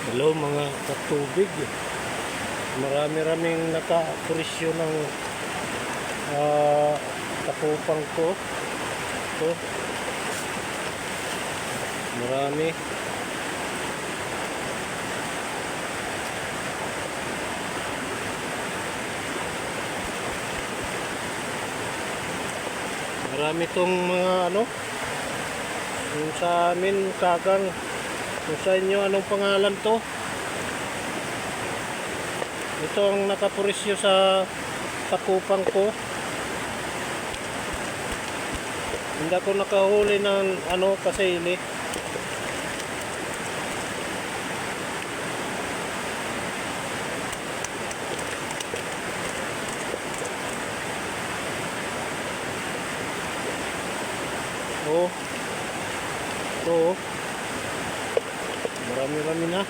Hello mga katubig. Marami-raming naka-presyo ng takupang ko. Ito. Marami. Marami itong mga yung sa amin kagang. Kung sa inyo anong pangalan to? Ito ang nakapurisyo sa takupang ko. Hindi ako nakahuli ng kasili. Oh. Ito. Marami-rami na.